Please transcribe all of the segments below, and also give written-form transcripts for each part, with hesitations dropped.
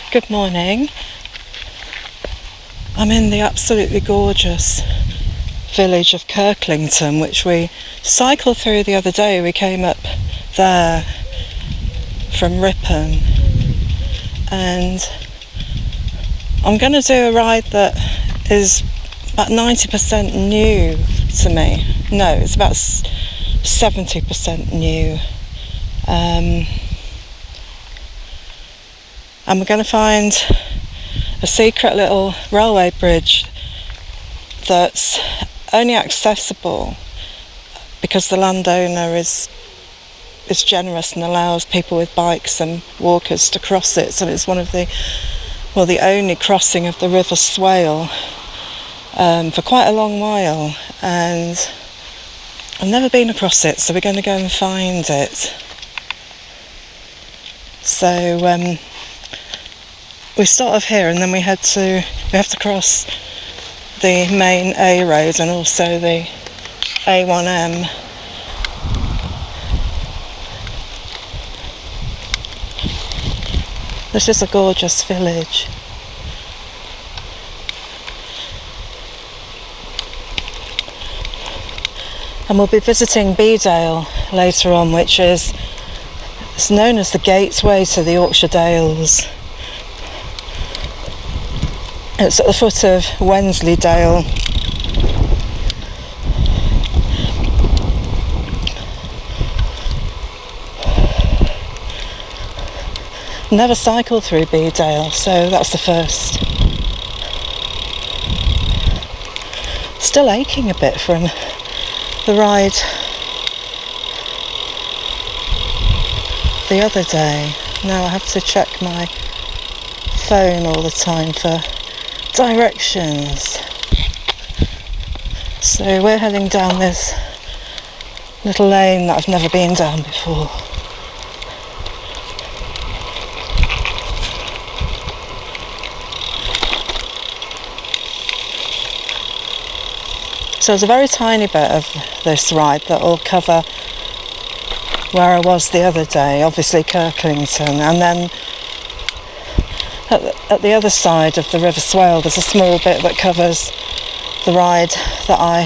Good morning. I'm in the absolutely gorgeous village of Kirklington, which we cycled through the other day. We came up there from Ripon, and I'm going to do a ride that is about 90% new to me. No, it's about 70% new. And we're going to find a secret little railway bridge that's only accessible because the landowner is generous and allows people with bikes and walkers to cross it. So it's one of the only crossing of the River Swale for quite a long while, and I've never been across it, so we're going to go and find it. So we start off here, and then we have to cross the main A road and also the A1M. This is a gorgeous village. And we'll be visiting Bedale later on, which is known as the gateway to the Yorkshire Dales. It's at the foot of Wensleydale. Never cycled through Bedale, so that's the first. Still aching a bit from the ride the other day. Now I have to check my phone all the time for directions. So we're heading down this little lane that I've never been down before. So there's a very tiny bit of this ride that will cover where I was the other day, obviously Kirklington, and then at the other side of the River Swale there's a small bit that covers the ride that I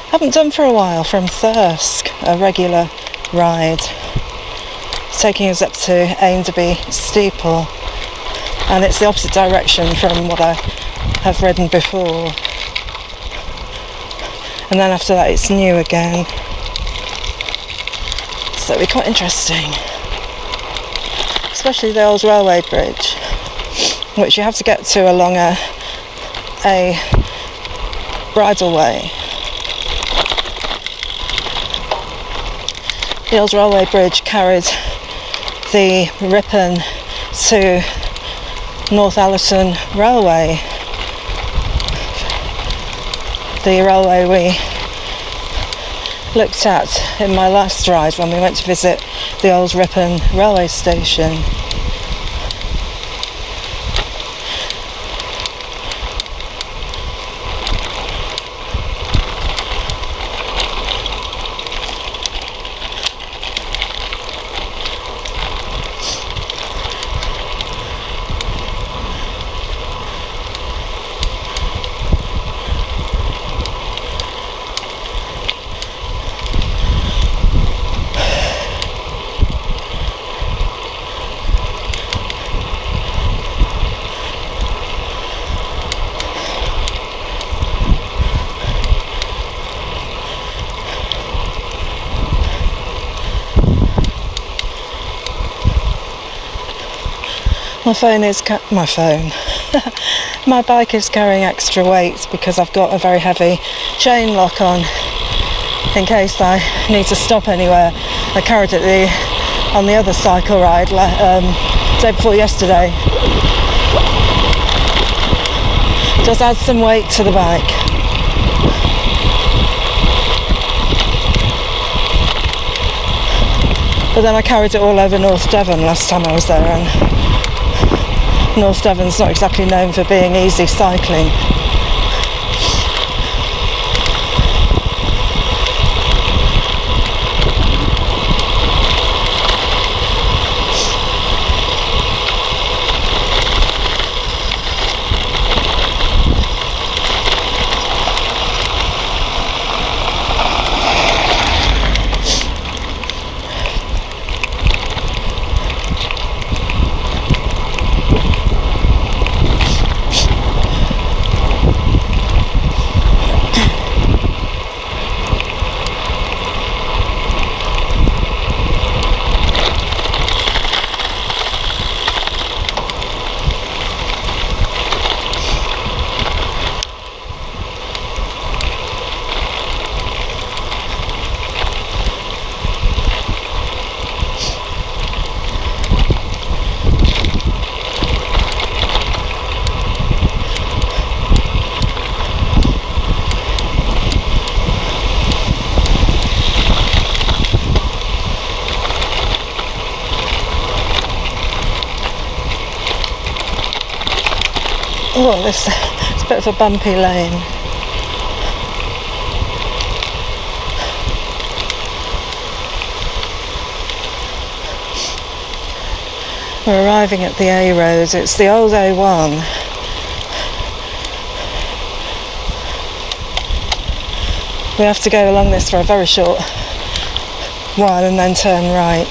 haven't done for a while from Thirsk, a regular ride. It's taking us up to Ainderby Steeple, and it's the opposite direction from what I have ridden before. And then after that it's new again. So it'll be quite interesting. Especially the old railway bridge, which you have to get to along a bridleway. The old railway bridge carried the Ripon to North Allerton Railway, the railway we looked at in my last ride when we went to visit the old Ripon railway station. My bike is carrying extra weight because I've got a very heavy chain lock on in case I need to stop anywhere. I carried it on the other cycle ride day before yesterday. Just add some weight to the bike. But then I carried it all over North Devon last time I was there, and North Devon's not exactly known for being easy cycling. Oh, it's a bit of a bumpy lane. We're arriving at the A road. It's the old A1. We have to go along this for a very short while and then turn right.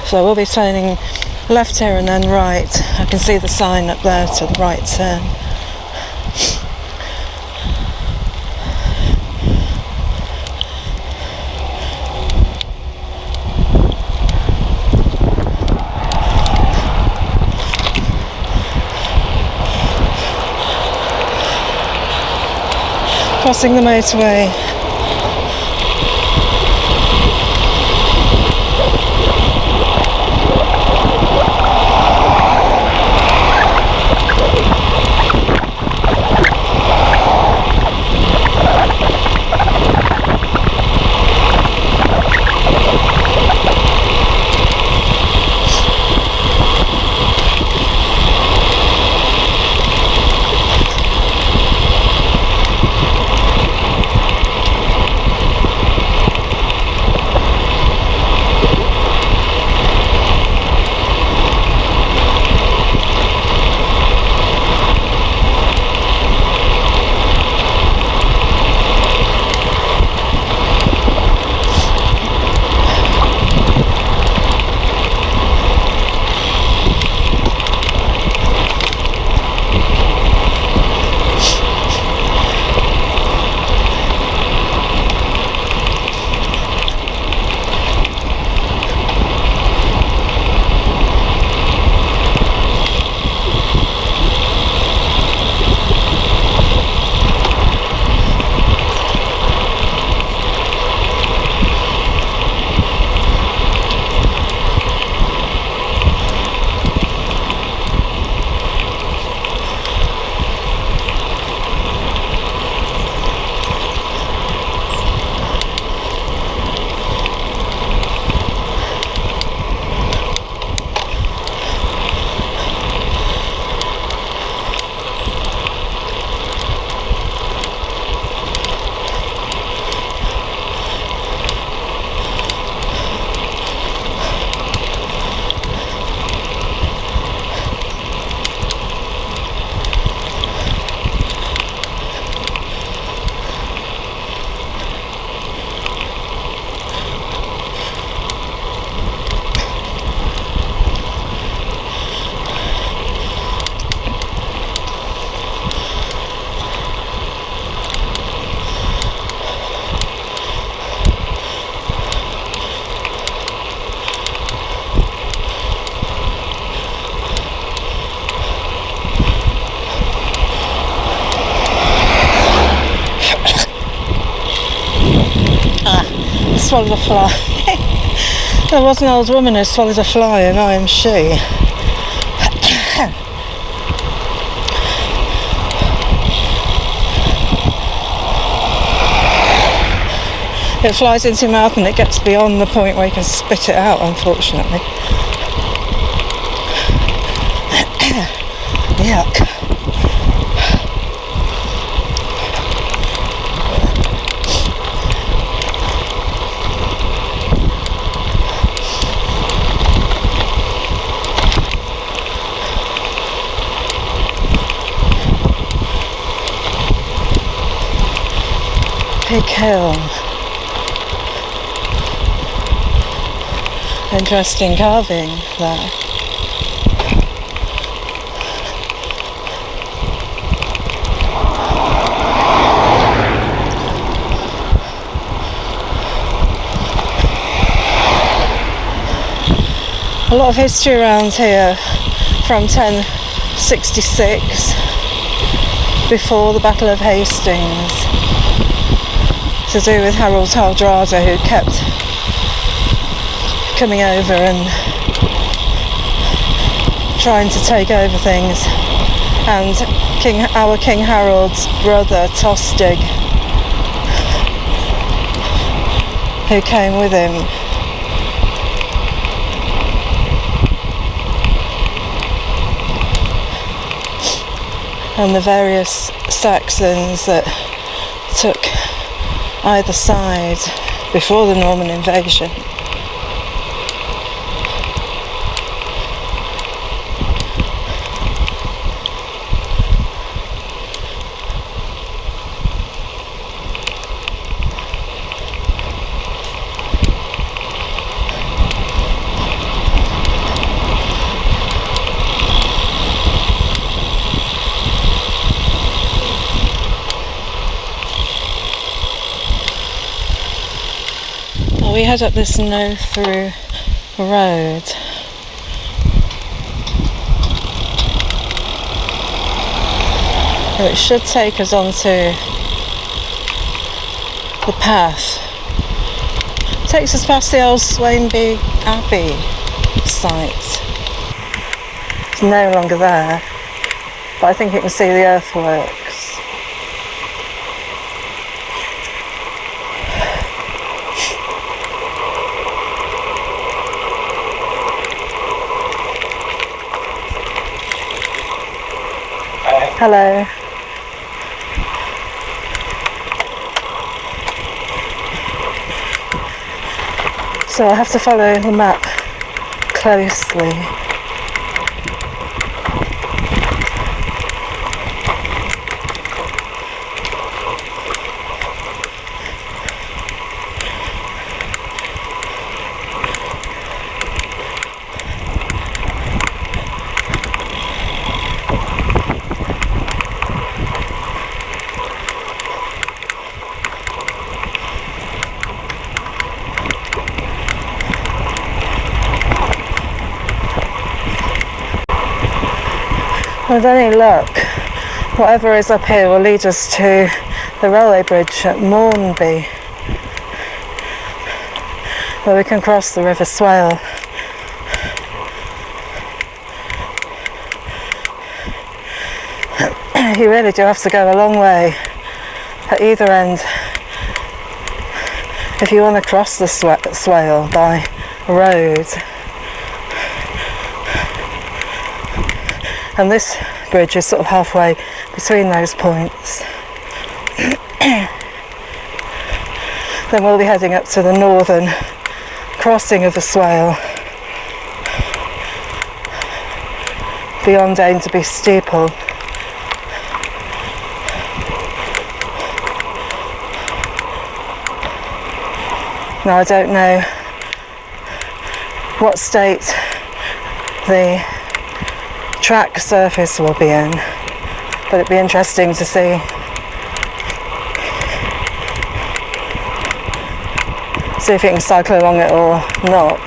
So we'll be turning left here and then right. I can see the sign up there to the right turn. Crossing the motorway. Swallowed a fly. There was an old woman who swallowed a fly, and I am she. It flies into your mouth and it gets beyond the point where you can spit it out, unfortunately. Yuck. Big hill. Interesting carving there. A lot of history around here from 1066. before the Battle of Hastings, to do with Harold Hardrada, who kept coming over and trying to take over things, and our King Harold's brother Tostig, who came with him. And the various Saxons that took either side before the Norman invasion. We head up this no-through road. It should take us onto the path. It takes us past the old Maunby Abbey site. It's no longer there, but I think you can see the earthworks. Hello. So I have to follow the map closely. With any luck, whatever is up here will lead us to the railway bridge at Maunby, where we can cross the River Swale. You really do have to go a long way at either end if you want to cross the Swale by road. And this bridge is sort of halfway between those points. Then we'll be heading up to the northern crossing of the Swale, beyond Aintreby Steeple. Now, I don't know what state the track surface will be in, but it'd be interesting to see. See if you can cycle along it or not.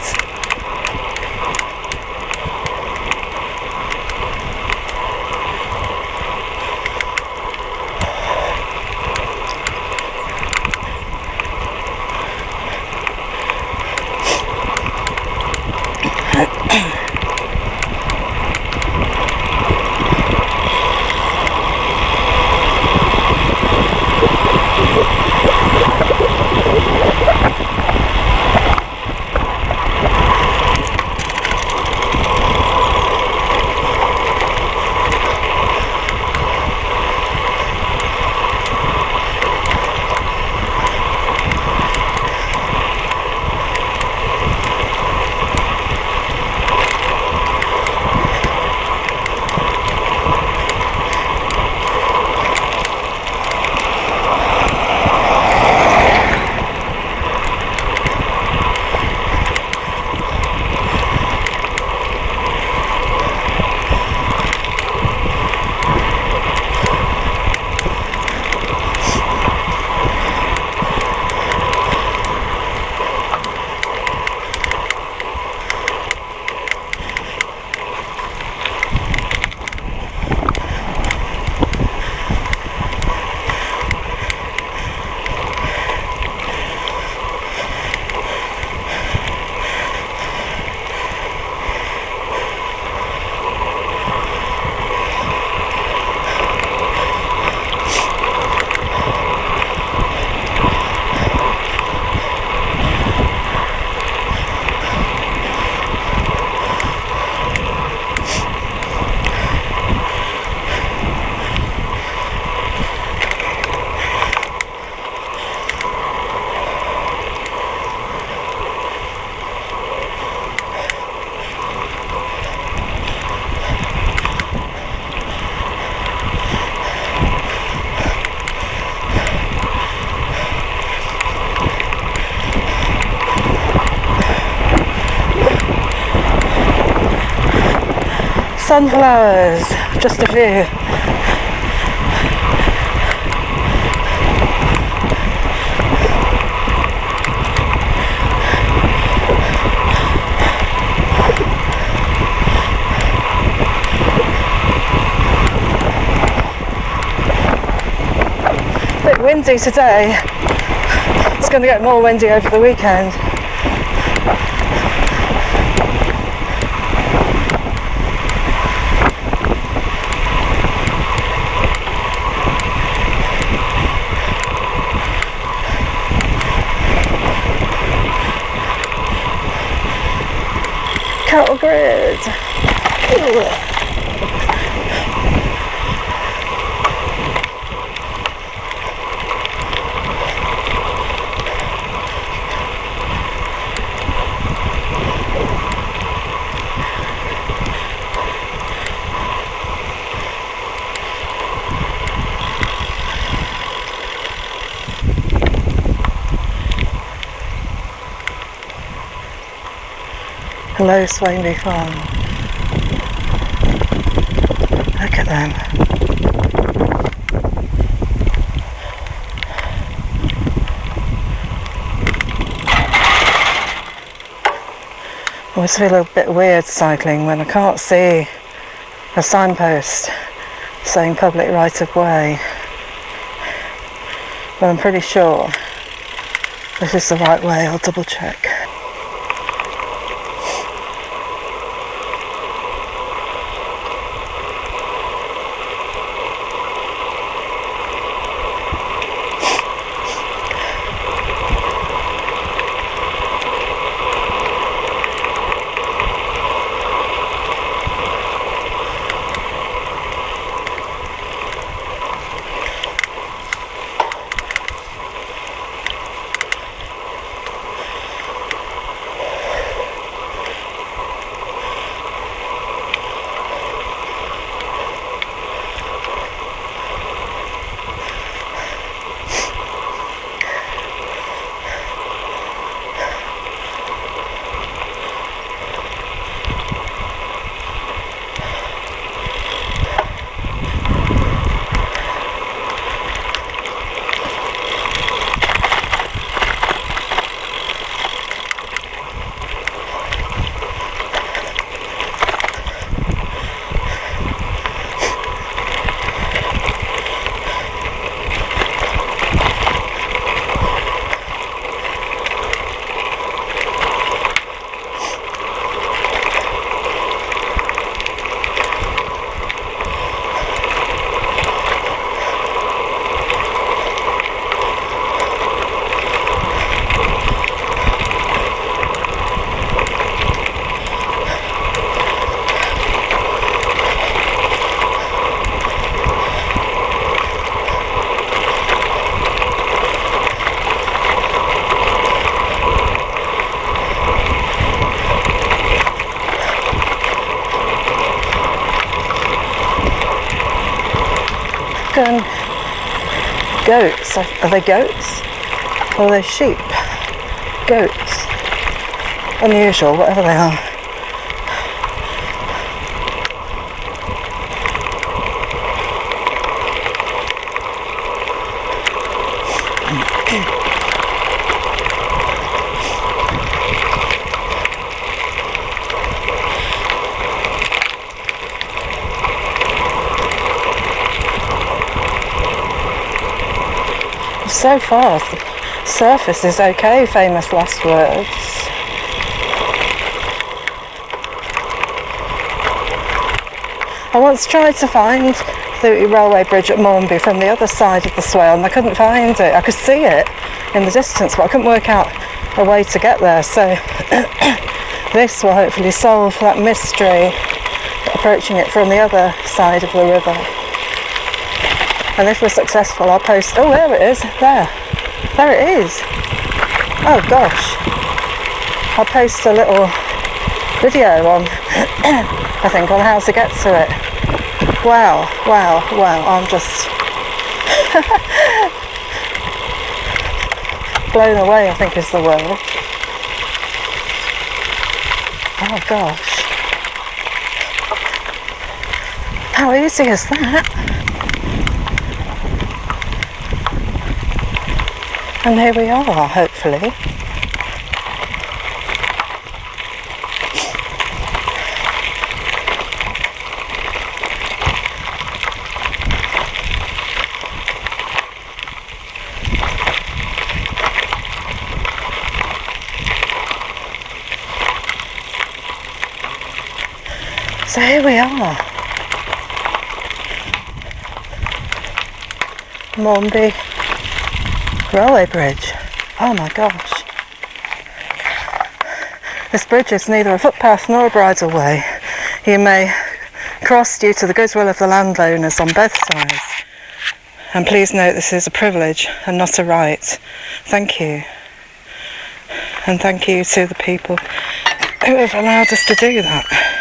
Sunflowers, just a few. Bit windy today. It's going to get more windy over the weekend. Cattle grid. Ugh. Hello, Maunby Farm. Look at them. I always feel a bit weird cycling when I can't see a signpost saying public right of way. But I'm pretty sure this is the right way. I'll double check. Goats. Are they goats? Or are they sheep? Goats. Unusual, whatever they are. So far, the surface is okay, famous last words. I once tried to find the railway bridge at Maunby from the other side of the Swale and I couldn't find it. I could see it in the distance but I couldn't work out a way to get there, so this will hopefully solve that mystery, approaching it from the other side of the river. And if we're successful, I'll post... Oh, there it is. There it is. Oh, gosh. I'll post a little video on, I think, on how to get to it. Wow. I'm just blown away, I think is the word. Oh, gosh. How easy is that? And here we are, hopefully. So here we are, Maunby railway bridge. Oh my gosh. This bridge is neither a footpath nor a bridleway. You may cross due to the goodwill of the landowners on both sides. And please note this is a privilege and not a right. Thank you. And thank you to the people who have allowed us to do that.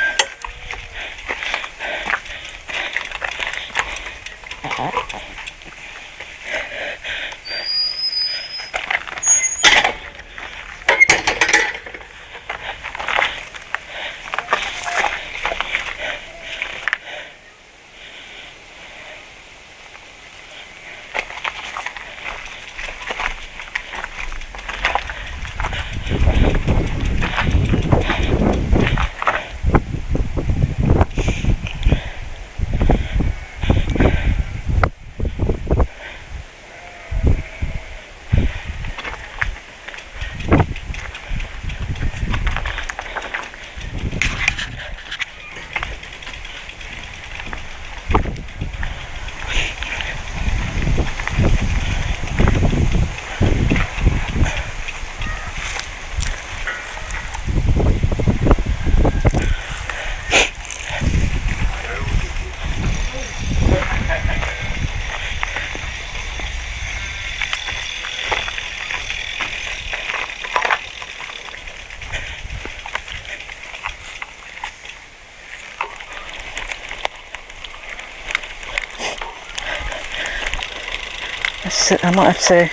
I might have to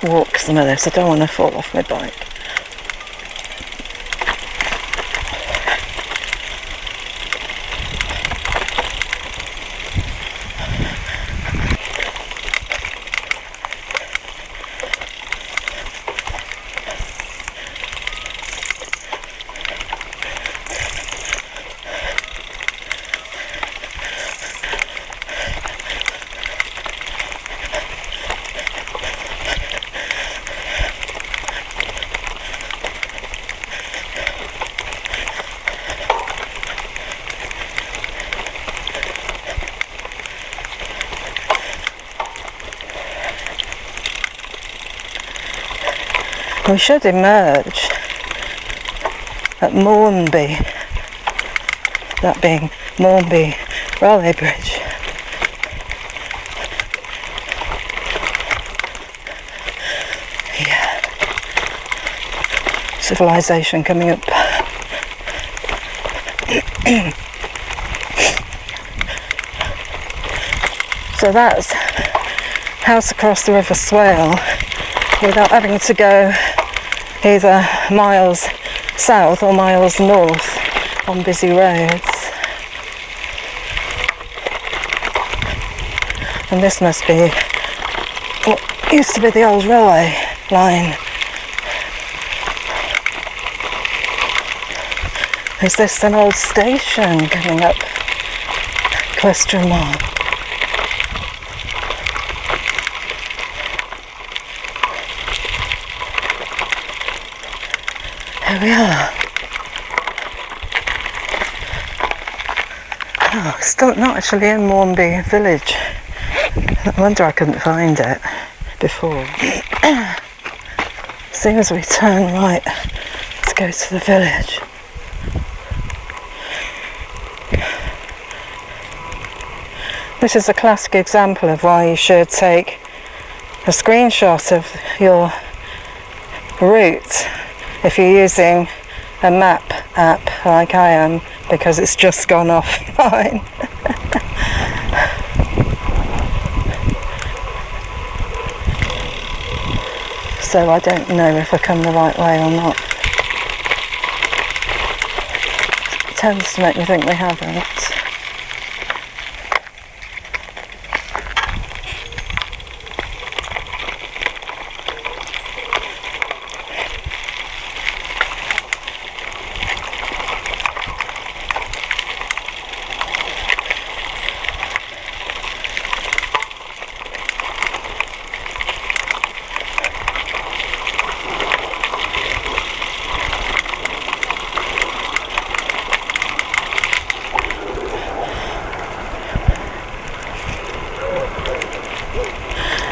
walk some of this. I don't want to fall off my bike. We should emerge at Maunby, that being Maunby railway bridge. Yeah, civilization coming up. So that's house across the River Swale without having to go either miles south or miles north on busy roads. And this must be what used to be the old railway line. Is this an old station coming up? Question mark. Here we are. Oh, still not actually in Maunby village. I wonder I couldn't find it before. As soon as we turn right to go to the village. This is a classic example of why you should take a screenshot of your route if you're using a map app like I am, because it's just gone offline. So I don't know if I come the right way or not. It tends to make me think we haven't.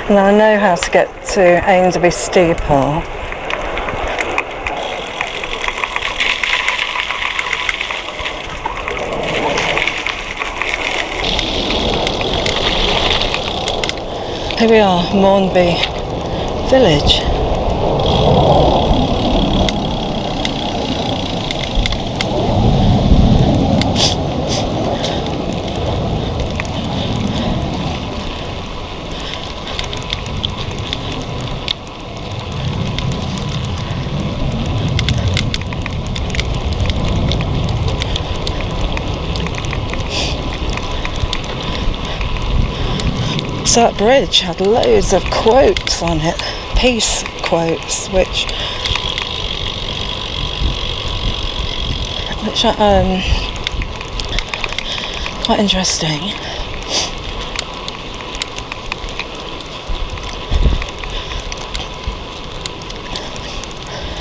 And I know how to get to Ainderby Steeple. Here we are, Maunby village. So that bridge had loads of quotes on it, peace quotes, which are quite interesting.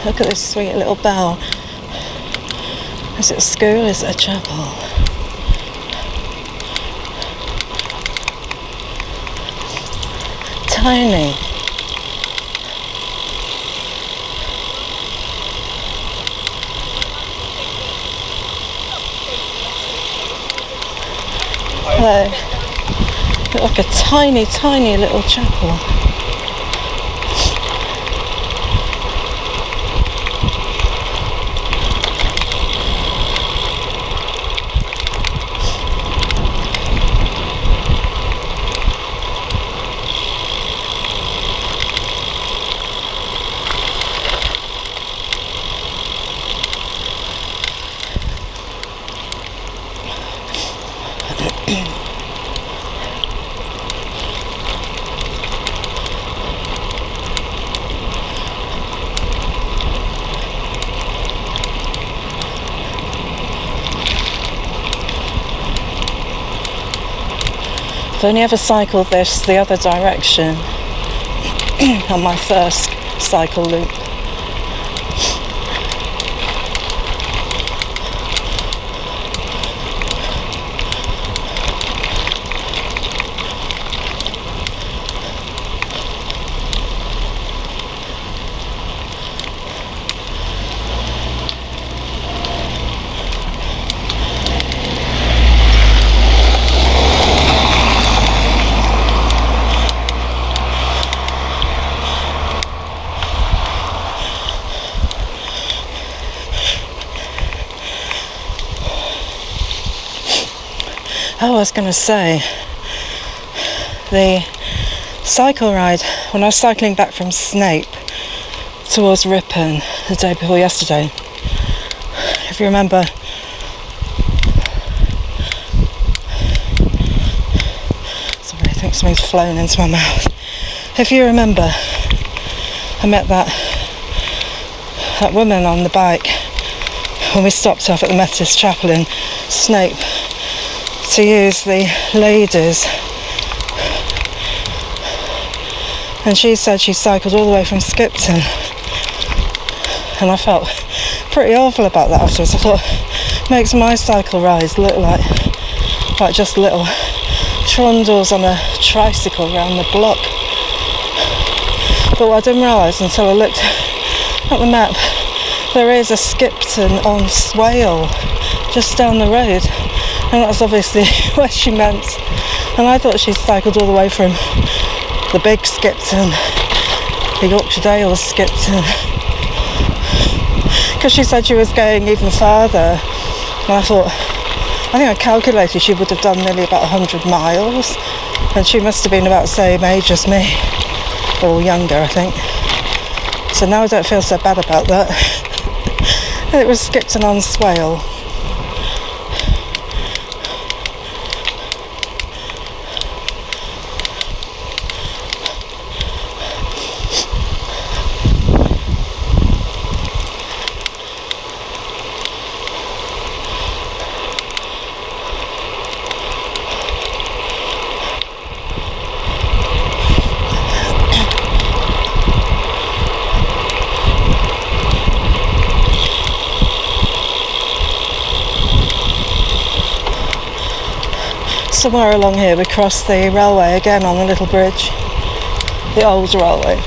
Look at this sweet little bell. Is it a school? Is it a chapel? Tiny. Hello. Look like a tiny, tiny little chapel. I've only ever cycled this the other direction on my first cycle loop. Oh, I was going to say, the cycle ride, when I was cycling back from Snape towards Ripon the day before yesterday, if you remember, sorry, I think something's flown into my mouth. If you remember, I met that woman on the bike when we stopped off at the Methodist Chapel in Snape to use the ladies, and she said she cycled all the way from Skipton, and I felt pretty awful about that afterwards. I thought, makes my cycle rides look like just little trundles on a tricycle around the block. But what I didn't realise until I looked at the map, there is a Skipton on Swale just down the road. And that's obviously where she meant. And I thought she cycled all the way from the big Skipton, the Yorkshire Dales Skipton, because she said she was going even further. And I thought, I think I calculated she would have done nearly about 100 miles, and she must have been about the same age as me, or younger, I think. So now I don't feel so bad about that. It was Skipton on Swale. Somewhere along here we crossed the railway again on the little bridge. the old railway.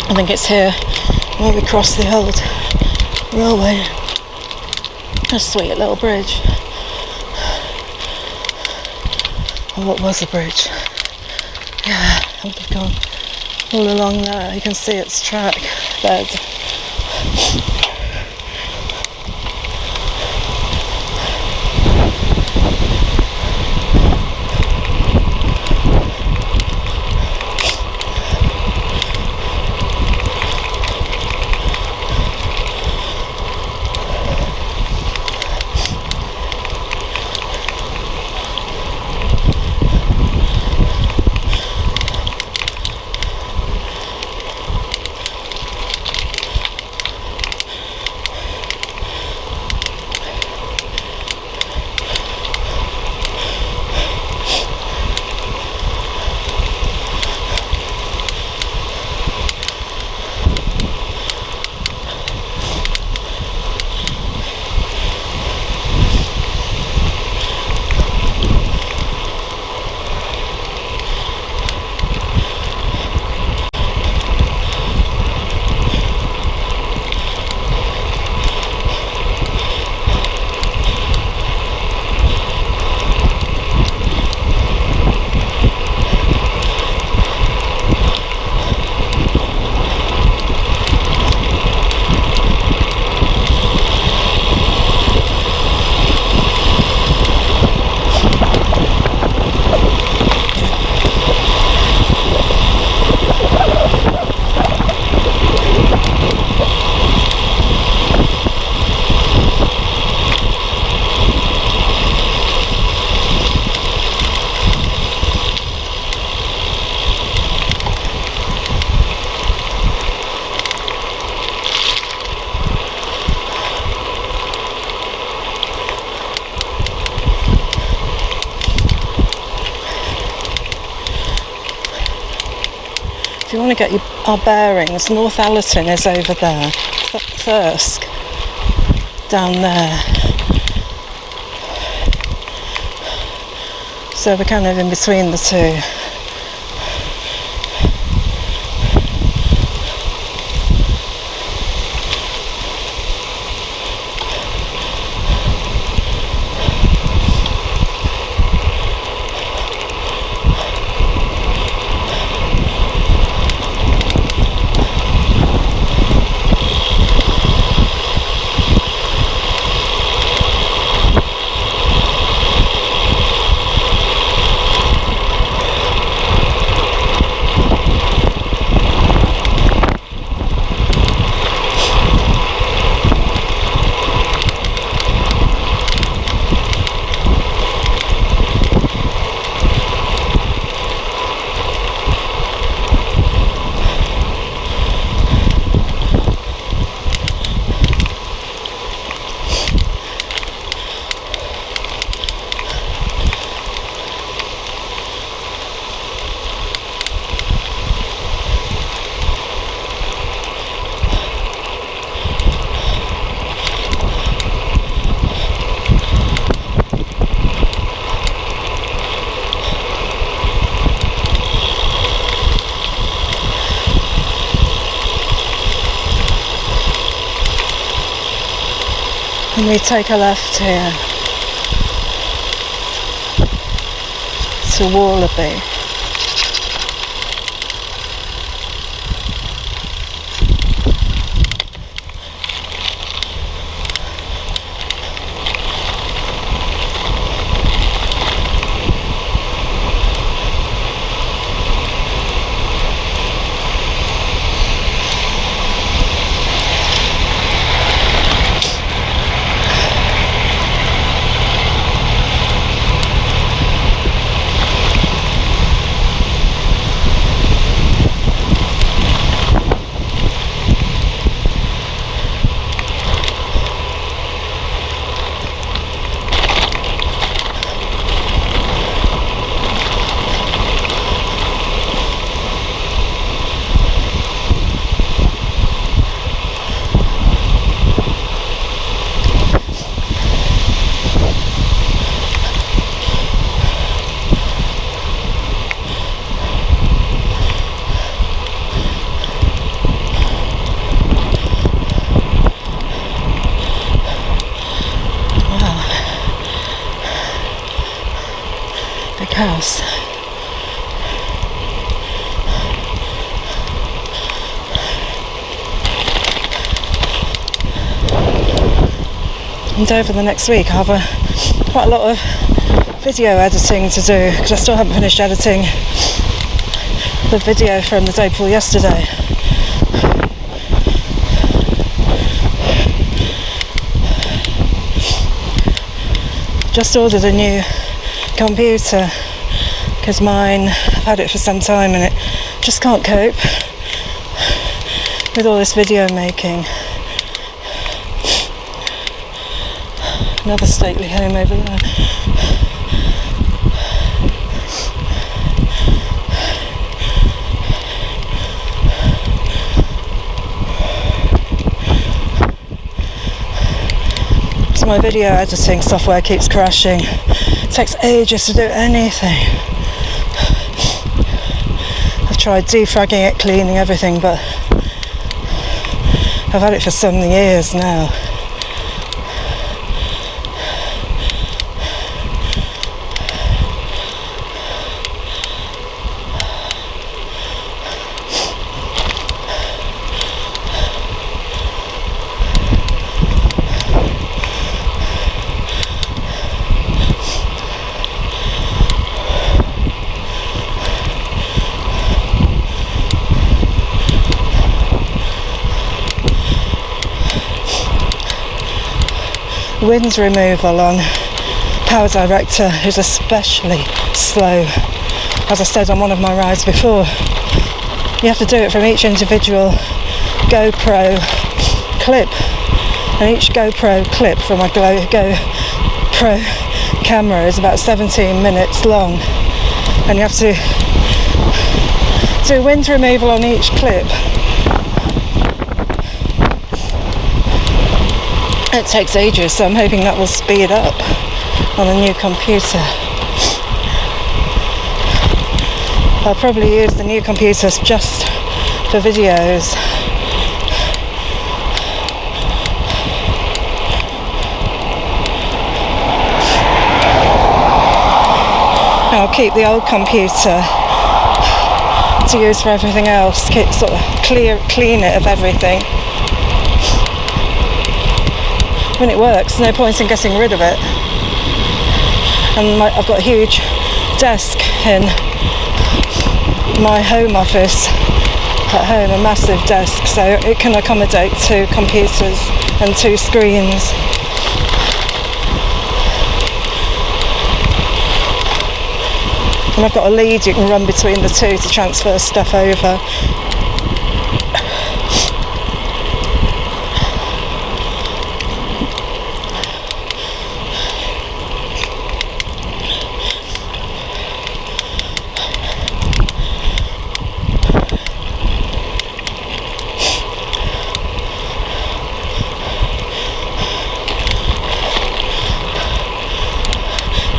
I think it's here where we cross the old railway. A sweet little bridge. Or what was a bridge? Yeah, we've gone all along there. You can see its track bed. If you want to get our bearings, North Allerton is over there, Thirsk, down there. So we're kind of in between the two. And we take a left here to Wallaby. big house. And over the next week I have quite a lot of video editing to do, because I still haven't finished editing the video from the day before yesterday. Just ordered a new computer because mine, I've had it for some time and it just can't cope with all this video making. Another stately home over there. So my video editing software keeps crashing. It takes ages to do anything. I've tried defragging it, cleaning everything, but I've had it for some years now. Wind removal on Power Director is especially slow. As I said on one of my rides before, you have to do it from each individual GoPro clip, and each GoPro clip from my GoPro camera is about 17 minutes long, and you have to do wind removal on each clip. It takes ages, so I'm hoping that will speed up on a new computer. I'll probably use the new computers just for videos. I'll keep the old computer to use for everything else, keep sort of clean it of everything. When it works, no point in getting rid of it. And I've got a huge desk in my home office at home, a massive desk, so it can accommodate 2 computers and 2 screens. And I've got a lead you can run between the 2 to transfer stuff over.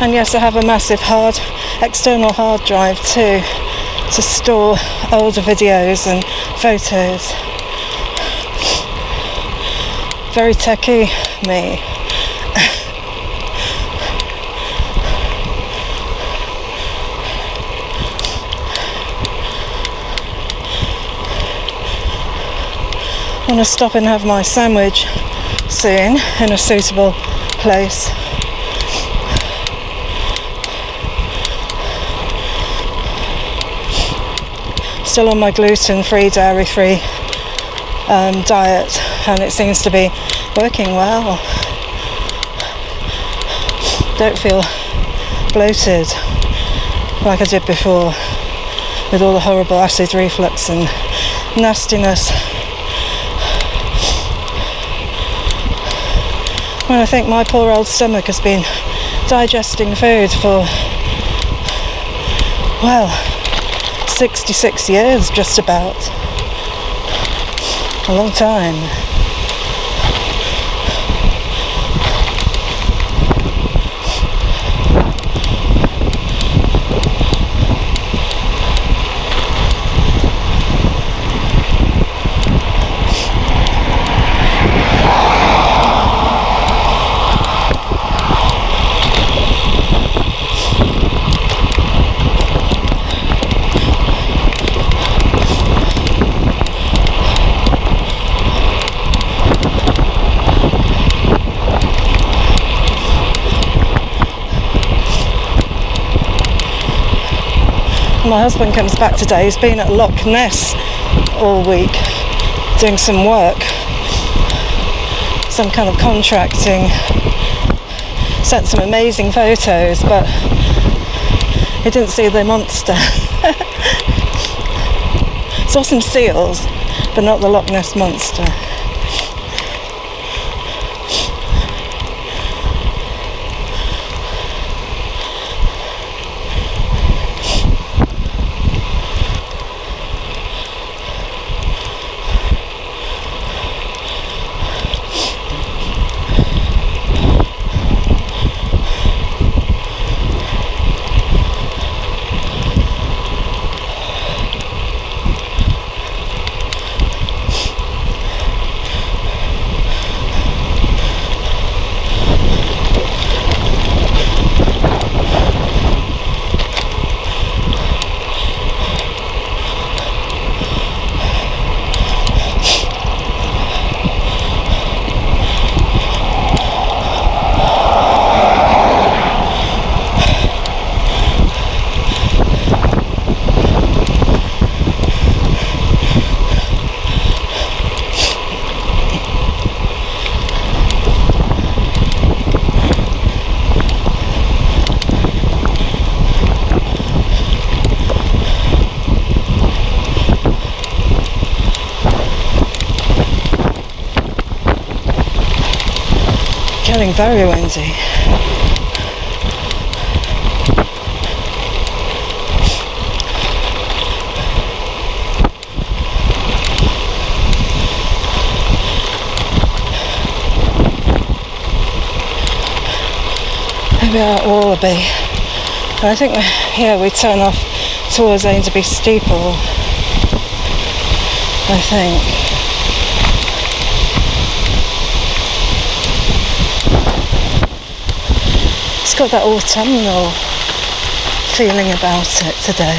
And yes, I have a massive external hard drive too, to store older videos and photos. Very techie, me. I want to stop and have my sandwich soon in a suitable place. Still on my gluten-free, dairy-free diet, and it seems to be working well. Don't feel bloated like I did before with all the horrible acid reflux and nastiness. When I think my poor old stomach has been digesting food for, well, 66 years just about. A long time. My husband comes back today. He's been at Loch Ness all week doing some work, some kind of contracting. Sent some amazing photos, but he didn't see the monster. Saw some seals, but not the Loch Ness monster. Getting very windy. Maybe at Wallaby. And I think here we turn off towards Ainderby Steeple, I think. It's got that autumnal feeling about it today.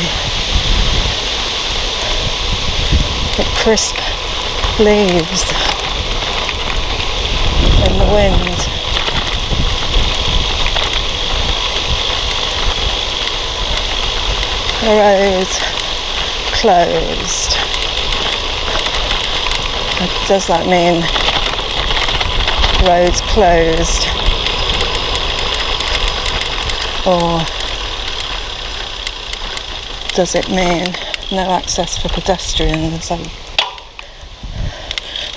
The crisp leaves in the wind. The road closed. Does that mean roads closed? Or does it mean no access for pedestrians?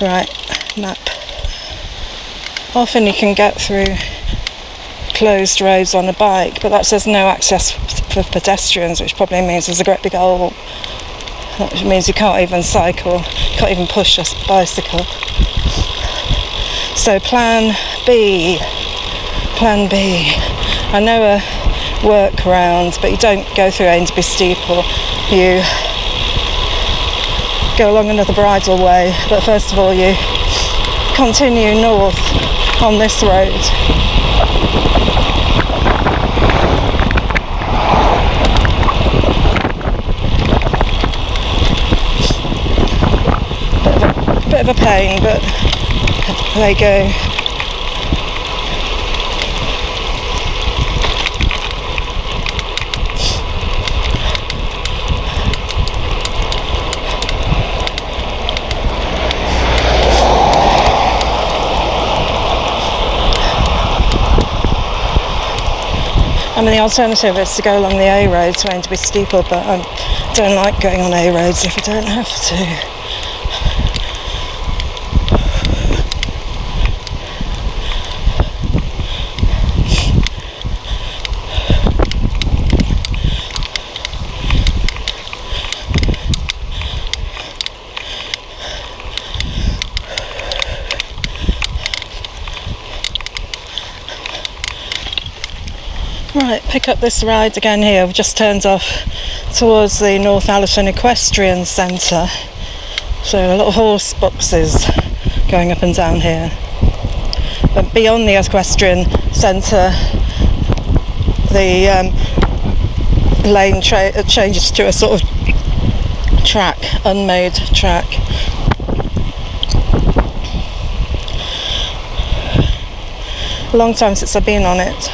Right, map. Often you can get through closed roads on a bike, but that says no access for pedestrians, which probably means there's a great big hole, which means you can't even cycle, can't even push a bicycle. So plan B. I know a workaround, but you don't go through Ainderby Steeple, you go along another bridleway, but first of all you continue north on this road. Bit of a pain, but there you go. I mean, the alternative is to go along the A road to Ainderby Steeple, but I don't like going on A roads if I don't have to. Right, pick up this ride again here. We've just turned off towards the North Allerton Equestrian Centre. So a lot of horse boxes going up and down here. But beyond the Equestrian Centre, the lane changes to a sort of track, unmade track. A long time since I've been on it.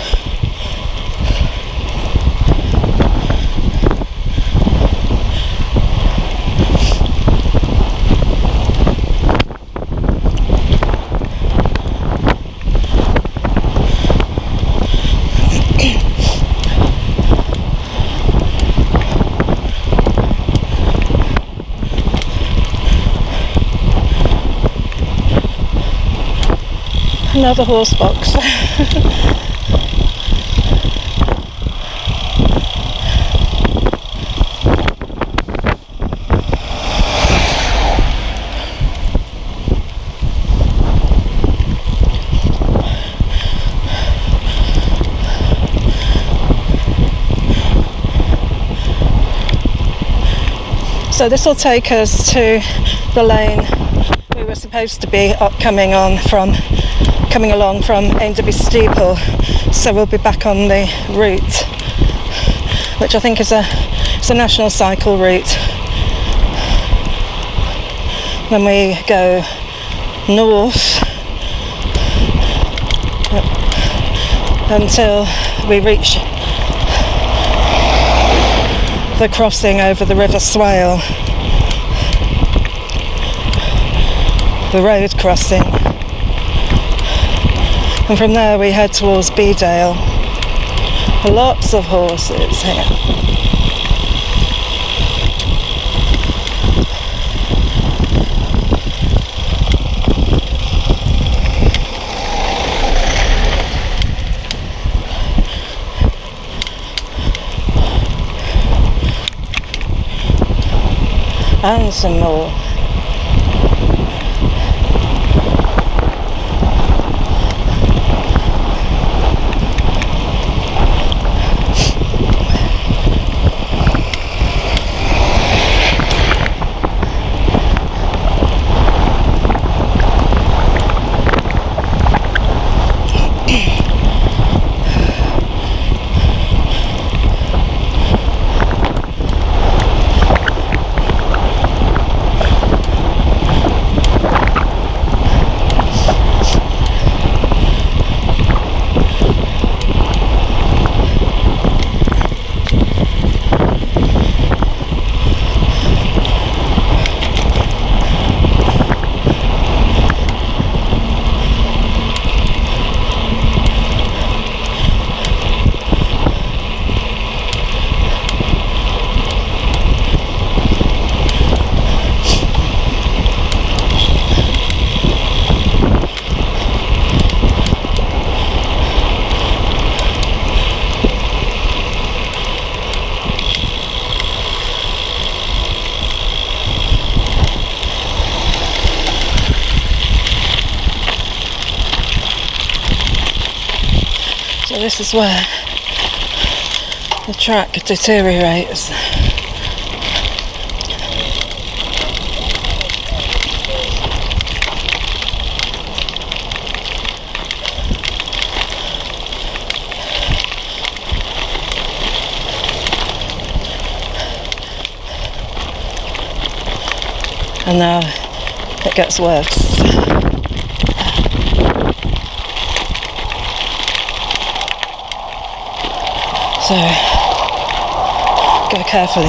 Another horse box. So this will take us to the lane we were supposed to be coming along from Ainderby Steeple. So we'll be back on the route, which I think is a national cycle route. Then we go north until we reach the crossing over the River Swale, the road crossing, and from there we head towards Bedale. Lots of horses here. And some more. So this is where the track deteriorates. And now it gets worse. So, go carefully.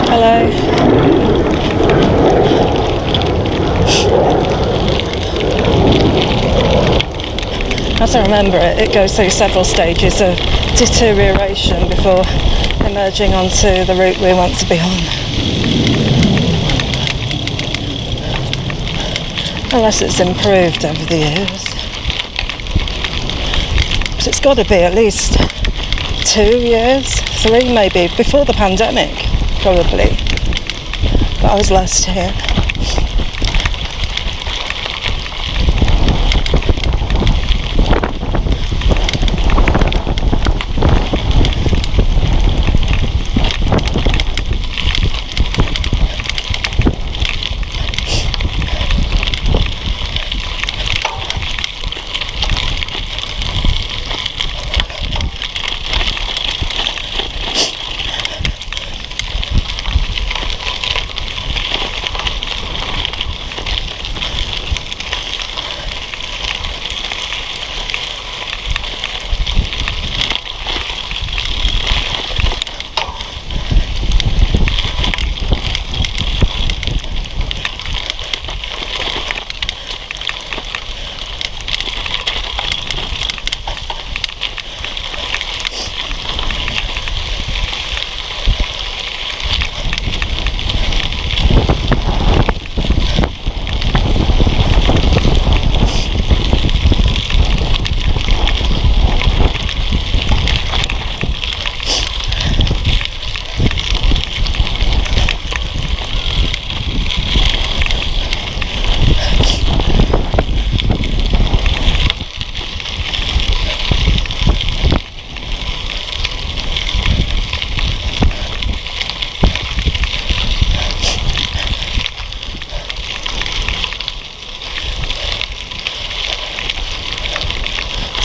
Hello. As I remember it, it goes through several stages of deterioration before emerging onto the route we want to be on. Unless it's improved over the years. But it's got to be at least 2 years, 3 maybe, before the pandemic, probably. But I was last here.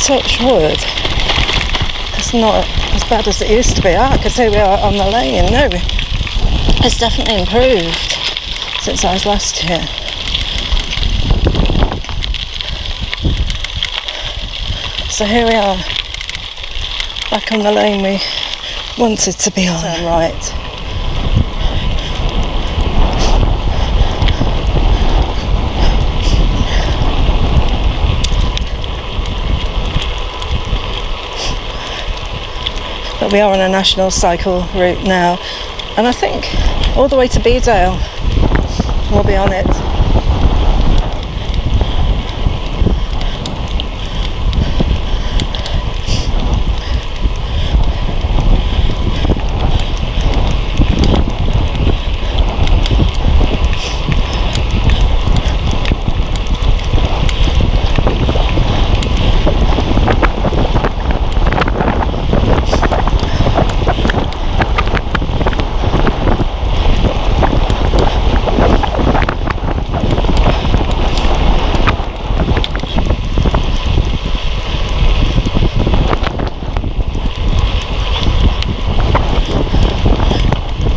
touch wood, it's not as bad as it used to be. Because here we are on the lane. No, it's definitely improved since I was last here. So here we are, back on the lane we wanted to be on. Turn right. But we are on a national cycle route now, and I think all the way to Bedale we'll be on it.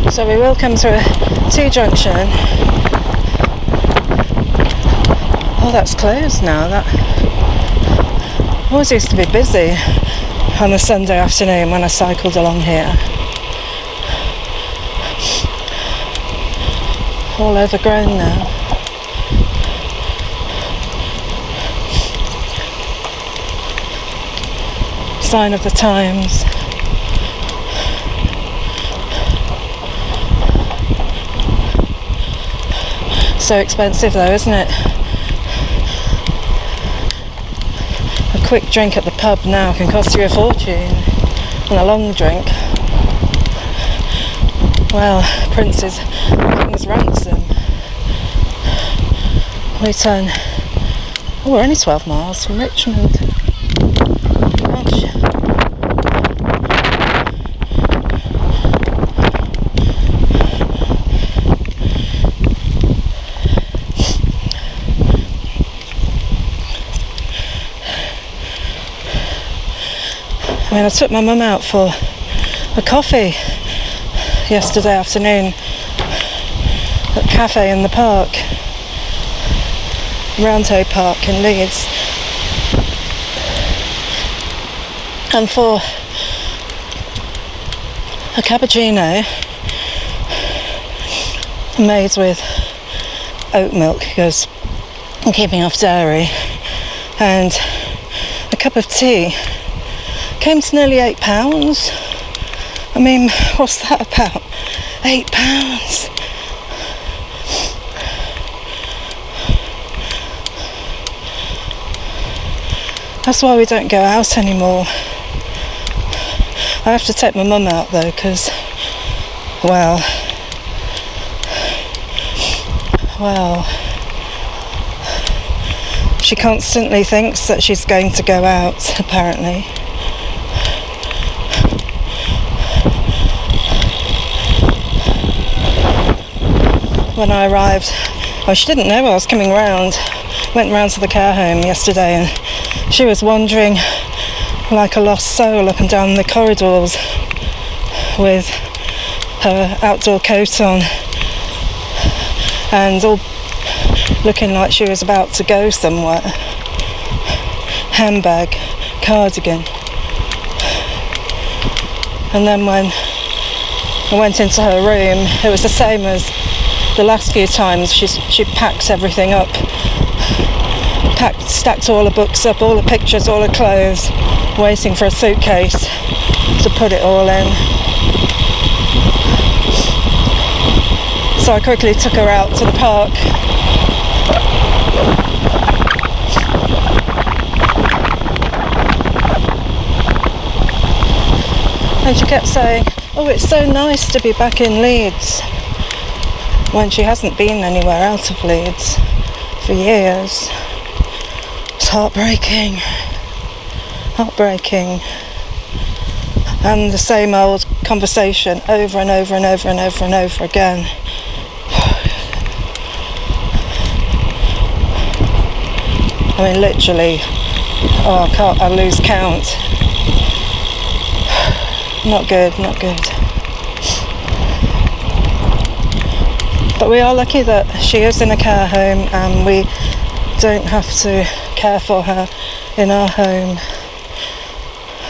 So we will come through a T-junction. Oh, that's closed now. That always used to be busy on a Sunday afternoon when I cycled along here. All overgrown now. Sign of the times. So expensive though, isn't it? A quick drink at the pub now can cost you a fortune, and a long drink, well, Prince's King's ransom. We turn, oh, we're only 12 miles from Richmond. Gosh. I mean, I took my mum out for a coffee yesterday afternoon at the cafe in the park, Roundhay Park in Leeds, and for a cappuccino made with oat milk because I'm keeping off dairy, and a cup of tea. Came to nearly £8. I mean, what's that about? £8. That's why we don't go out anymore. I have to take my mum out though, because, well, she constantly thinks that she's going to go out, apparently. When I arrived, well, she didn't know I was coming round. Went round to the care home yesterday, and she was wandering like a lost soul up and down the corridors with her outdoor coat on and all looking like she was about to go somewhere. Handbag, cardigan. And then when I went into her room, it was the same as the last few times. She packed everything up, stacked all the books up, all the pictures, all the clothes, waiting for a suitcase to put it all in. So I quickly took her out to the park. And she kept saying, "Oh, it's so nice to be back in Leeds," when she hasn't been anywhere out of Leeds for years. It's heartbreaking. And the same old conversation over and over and over and over and over again. I mean, literally Oh, I lose count. Not good, not good. But we are lucky that she is in a care home and we don't have to care for her in our home,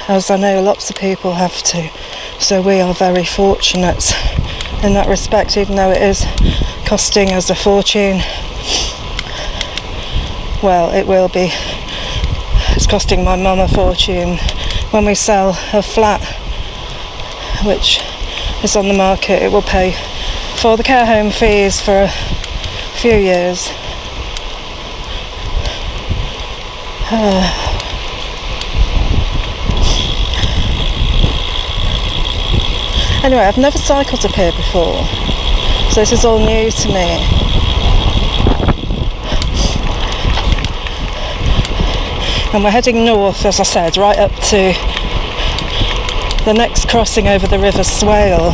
as I know lots of people have to. So we are very fortunate in that respect, even though it is costing us a fortune. Well, it will be. It's costing my mum a fortune when we sell her flat, which is on the market. It will pay for the care home fees for a few years. Anyway, I've never cycled up here before, so this is all new to me. And we're heading north, as I said, right up to the next crossing over the River Swale.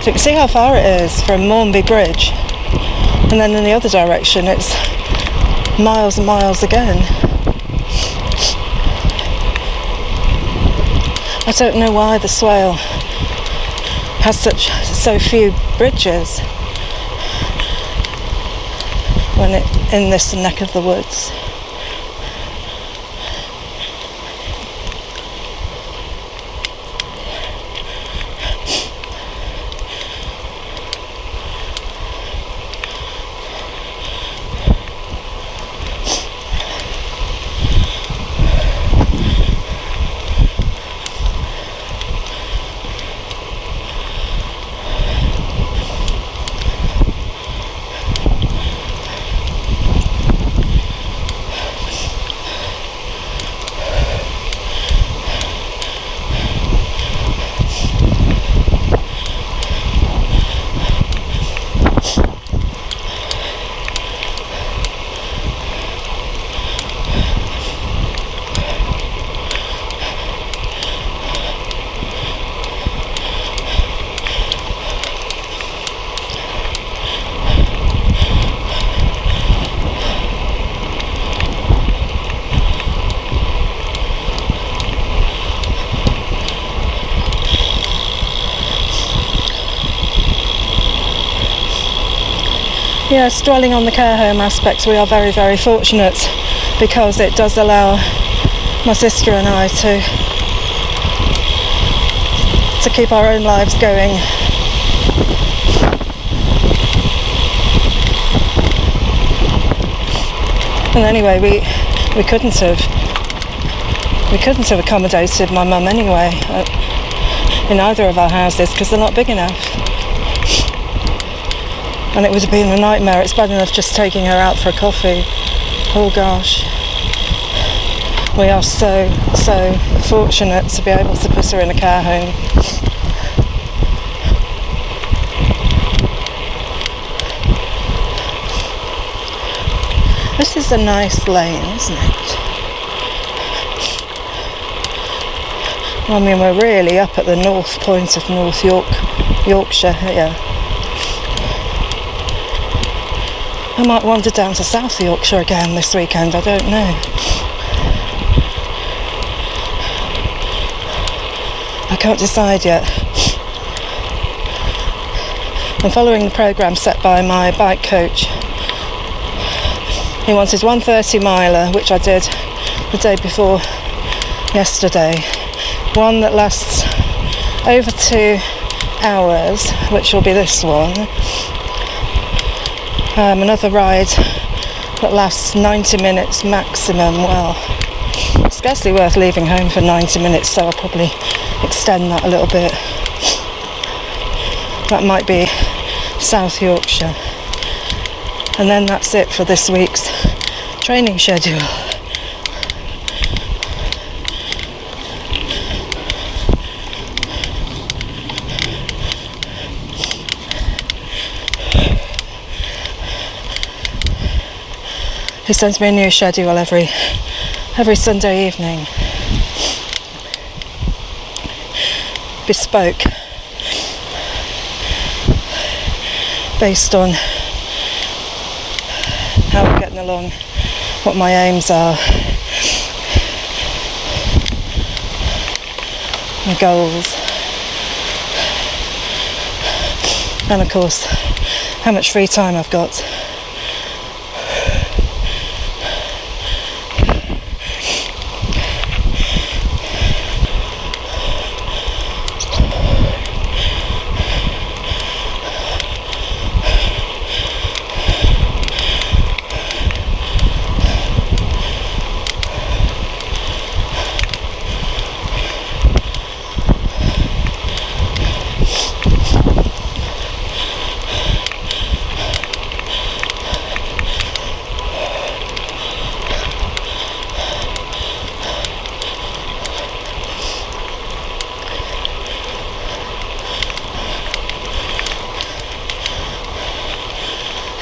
So you can see how far it is from Maunby Bridge, and then in the other direction it's miles and miles again. I don't know why the Swale has so few bridges when it's in this neck of the woods. Yes, dwelling on the care home aspects, we are very, very fortunate because it does allow my sister and I to keep our own lives going. And anyway, we couldn't have accommodated my mum anyway in either of our houses because they're not big enough. And it would have been a nightmare. It's bad enough just taking her out for a coffee. Oh gosh. We are so fortunate to be able to put her in a care home. This is a nice lane, isn't it? I mean, we're really up at the north point of Yorkshire here. I might wander down to South Yorkshire again this weekend, I don't know. I can't decide yet. I'm following the programme set by my bike coach. He wanted 130 miler, which I did the day before yesterday. One that lasts over 2 hours, which will be this one. Another ride that lasts 90 minutes maximum. Well, it's scarcely worth leaving home for 90 minutes, so I'll probably extend that a little bit. That might be South Yorkshire. And then that's it for this week's training schedule. He sends me a new schedule every Sunday evening. Bespoke. Based on how we're getting along what my aims are, my goals, and of course how much free time I've got.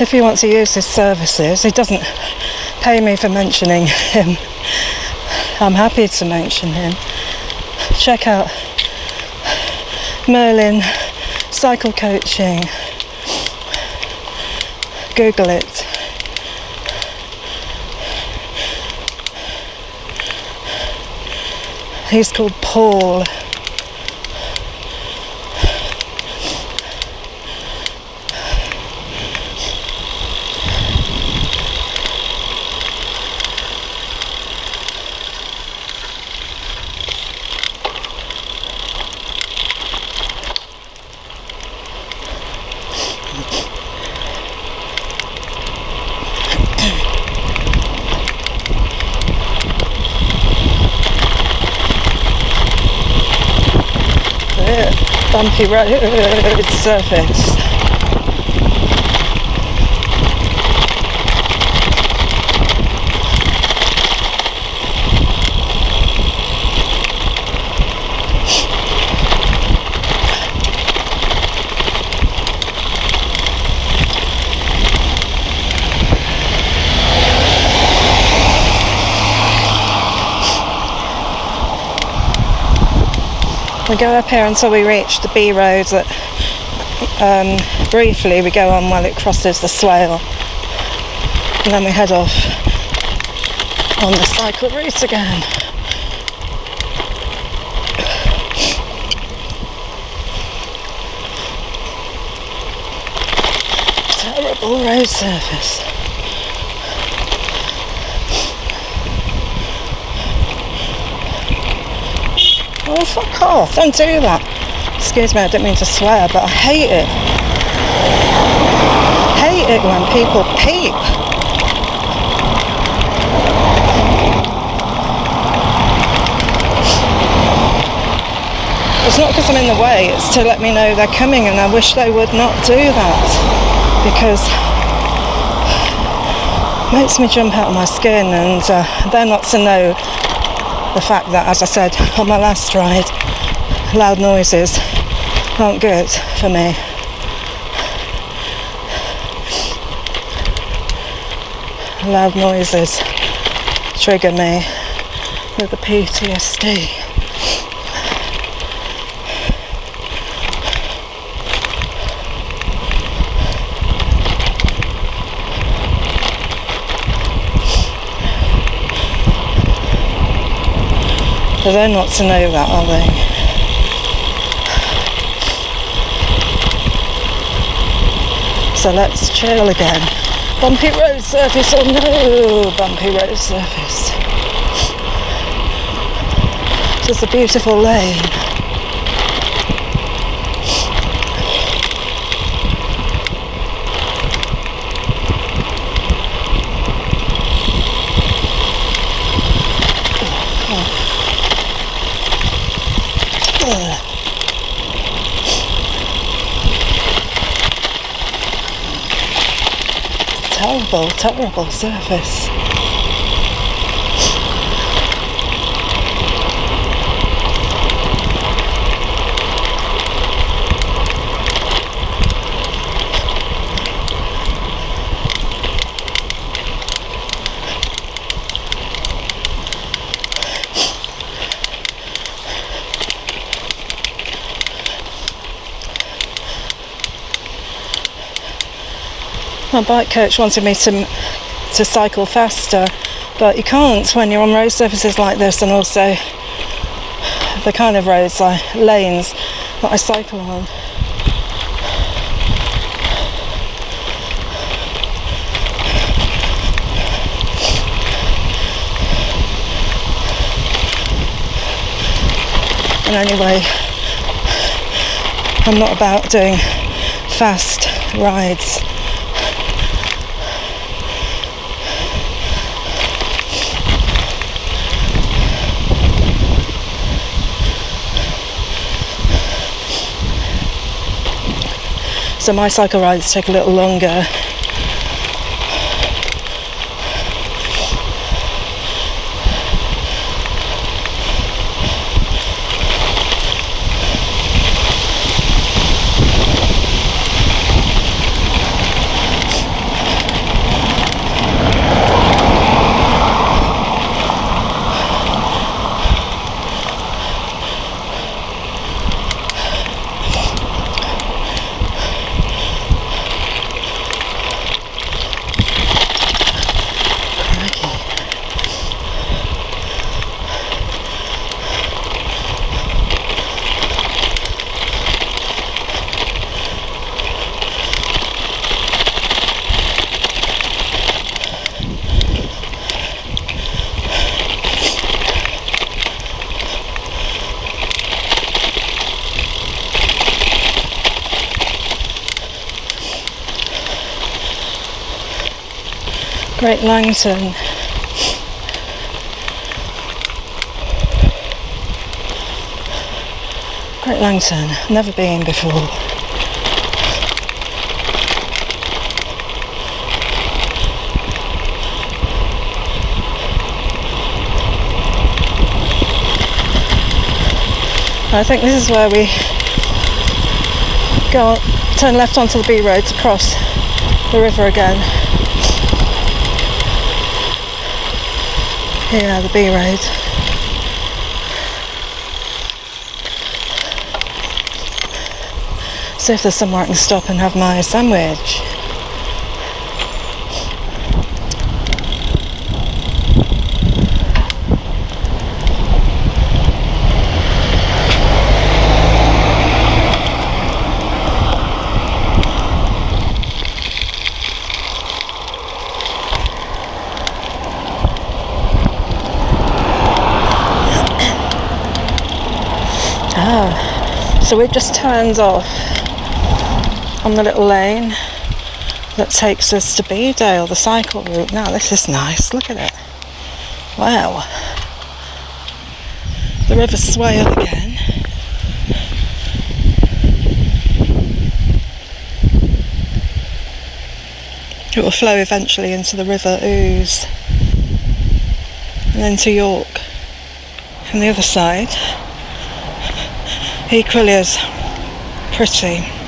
If you want to use his services, he doesn't pay me for mentioning him. I'm happy to mention him. Check out Merlin Cycle Coaching. Google it. He's called Paul. Bumpy road surface. We go up here until we reach the B road that briefly we go on while it crosses the swale, and then we head off on the cycle route again. Terrible road surface. Oh, fuck off, don't do that. Excuse me, I didn't mean to swear, but I hate it. Hate it when people peep. It's not because I'm in the way, it's to let me know they're coming, and I wish they would not do that, because it makes me jump out of my skin, and they're not to know the fact that, as I said on my last ride, loud noises aren't good for me. Loud noises trigger me with the PTSD. But they're not to know that, are they? So let's chill again. Bumpy road surface, oh no, bumpy road surface. Just a beautiful lane. Terrible, terrible surface. My bike coach wanted me to cycle faster, But you can't when you're on road surfaces like this, and also the kind of roads like lanes that I cycle on. And anyway, I'm not about doing fast rides. So my cycle rides take a little longer. Kirklington. Kirklington, never been before. I think this is where we go, turn left onto the B road to cross the river again. Yeah, the B road. See if there's somewhere I can stop and have my sandwich. So we've just turned off on the little lane that takes us to Bedale, the cycle route. Now this is nice, look at it. Wow. The River Swale again. It will flow eventually into the River Ouse and then to York from the other side. Equally as pretty.